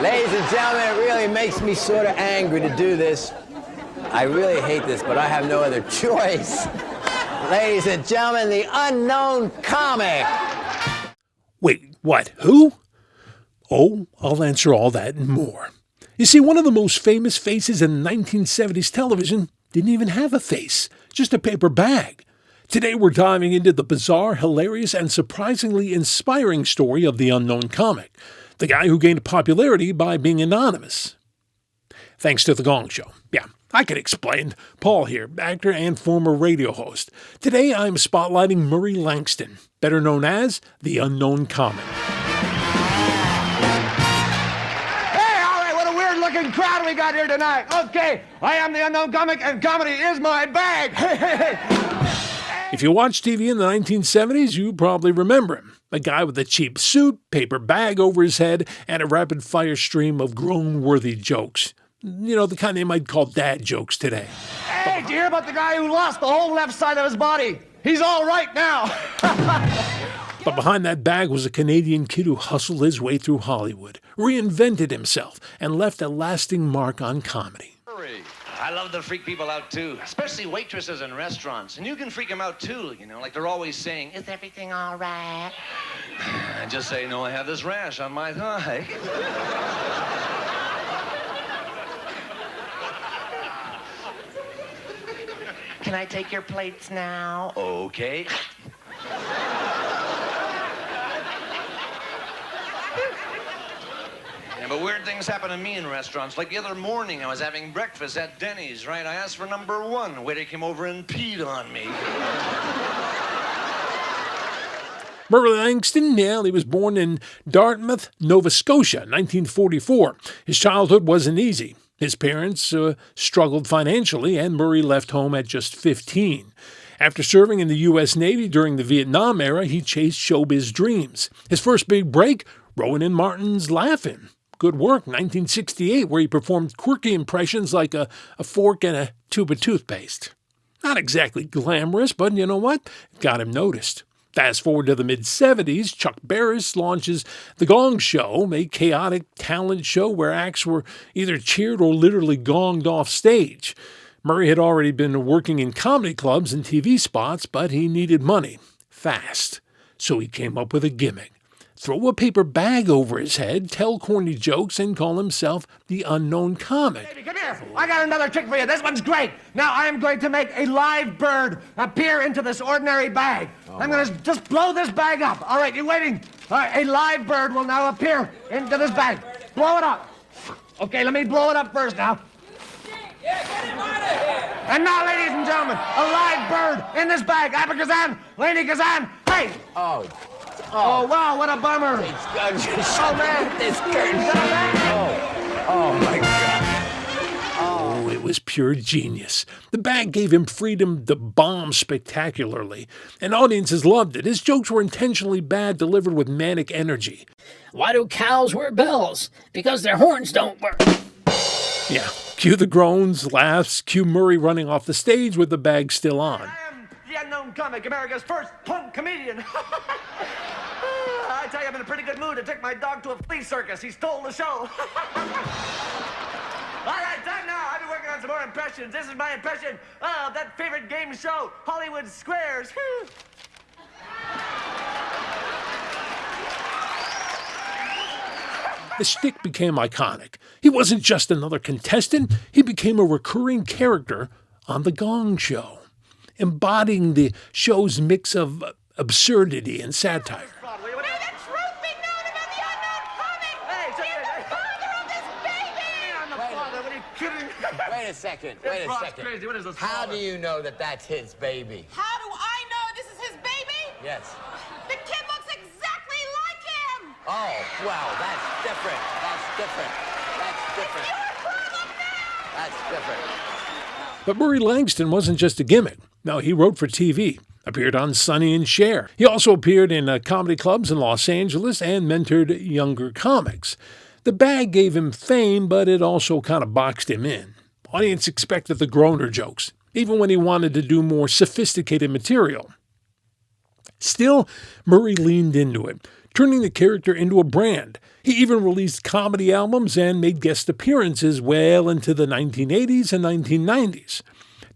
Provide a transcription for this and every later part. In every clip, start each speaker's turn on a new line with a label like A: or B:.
A: Ladies and gentlemen, it really makes me sort of angry to do this. I really hate this, but I have no other choice. Ladies and gentlemen, the unknown comic.
B: Wait, what? Who? Oh, I'll answer all that and more. You see, one of the most famous faces in 1970s television didn't even have a face, just a paper bag. Today we're diving into the bizarre, hilarious, and surprisingly inspiring story of the unknown comic, the guy who gained popularity by being anonymous. Thanks to the Gong Show. Yeah, I can explain. Paul here, actor and former radio host. Today I'm spotlighting Murray Langston, better known as the unknown comic.
C: Looking crowd we got here tonight. Okay, I am the unknown comic, and comedy is my bag.
B: If you watched TV in the 1970s, you probably remember him. A guy with a cheap suit, paper bag over his head, and a rapid-fire stream of groan-worthy jokes. You know, the kind they might call dad jokes today.
C: Hey, did you hear about the guy who lost the whole left side of his body? He's all right now.
B: But behind that bag was a Canadian kid who hustled his way through Hollywood, reinvented himself, and left a lasting mark on comedy.
D: I love to freak people out, too, especially waitresses in restaurants. And you can freak them out, too, you know, like they're always saying, "Is everything all right?" I just say, "No, I have this rash on my thigh." "Can I take your plates now?" "Okay." But weird things happen to me in restaurants. Like the other morning, I was having breakfast at Denny's, right? I asked for number 1. The waiter came over and peed on me.
B: Murray Langston, he was born in Dartmouth, Nova Scotia, 1944. His childhood wasn't easy. His parents struggled financially, and Murray left home at just 15. After serving in the U.S. Navy during the Vietnam era, he chased showbiz dreams. His first big break, Rowan and Martin's Laugh-In. Good work, 1968, where he performed quirky impressions like a fork and a tube of toothpaste. Not exactly glamorous, but you know what? It got him noticed. Fast forward to the mid-70s, Chuck Barris launches The Gong Show, a chaotic talent show where acts were either cheered or literally gonged off stage. Murray had already been working in comedy clubs and TV spots, but he needed money, fast. So he came up with a gimmick. Throw a paper bag over his head, tell corny jokes, and call himself the unknown comic.
C: Baby, come here. I got another trick for you. This one's great. Now I am going to make a live bird appear into this ordinary bag. I'm going to just blow this bag up. All right, you waiting? All right, a live bird will now appear into this bag. Blow it up. Okay, let me blow it up first now.
E: Yeah, get him out of here.
C: And now, ladies and gentlemen, a live bird in this bag. Abba-Kazan, Lady Kazan, hey! Oh, wow, what a bummer.
A: Oh, man. This curtain. Oh, my God.
B: Oh, it was pure genius. The bag gave him freedom to bomb spectacularly, and audiences loved it. His jokes were intentionally bad, delivered with manic energy.
E: Why do cows wear bells? Because their horns don't work.
B: Yeah, cue the groans, laughs, cue Murray running off the stage with the bag still on.
C: I am the unknown comic, America's first punk comedian. I tell you, I'm in a pretty good mood. I took my dog to a flea circus. He stole the show. All right, time now. I've been working on some more impressions. This is my impression of that favorite game show, Hollywood Squares.
B: The shtick became iconic. He wasn't just another contestant, he became a recurring character on The Gong Show, embodying the show's mix of absurdity and satire.
A: Wait a second.
C: Crazy. What is this?
A: How do you know that that's his baby?
F: How do I know this is his baby?
A: Yes.
F: The kid looks exactly like him!
A: Oh, well, that's different.
F: It's your problem now!
A: That's different.
B: But Murray Langston wasn't just a gimmick. No, he wrote for TV, appeared on Sonny and Cher. He also appeared in comedy clubs in Los Angeles and mentored younger comics. The bag gave him fame, but it also kind of boxed him in. Audience expected the groaner jokes, even when he wanted to do more sophisticated material. Still, Murray leaned into it, turning the character into a brand. He He even released comedy albums and made guest appearances well into the 1980s and 1990s.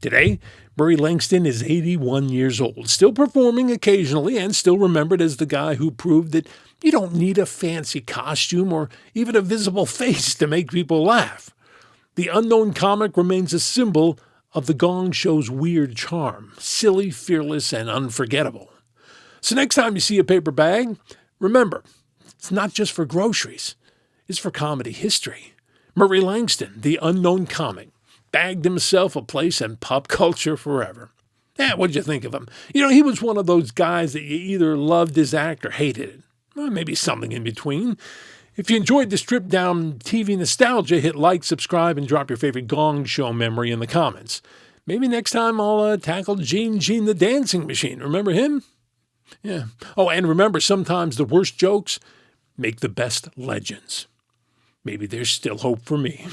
B: Today, Murray Langston is 81 years old, still performing occasionally and still remembered as the guy who proved that you don't need a fancy costume or even a visible face to make people laugh. The unknown comic remains a symbol of the Gong Show's weird charm, silly, fearless, and unforgettable. So next time you see a paper bag, remember, it's not just for groceries, it's for comedy history. Murray Langston, the unknown comic, bagged himself a place in pop culture forever. What'd you think of him? He was one of those guys that you either loved his act or hated it. Well, maybe something in between. If you enjoyed this trip down TV nostalgia, hit like, subscribe, and drop your favorite Gong Show memory in the comments. Maybe next time I'll tackle Gene the Dancing Machine. Remember him? Yeah. Oh, and remember, sometimes the worst jokes make the best legends. Maybe there's still hope for me.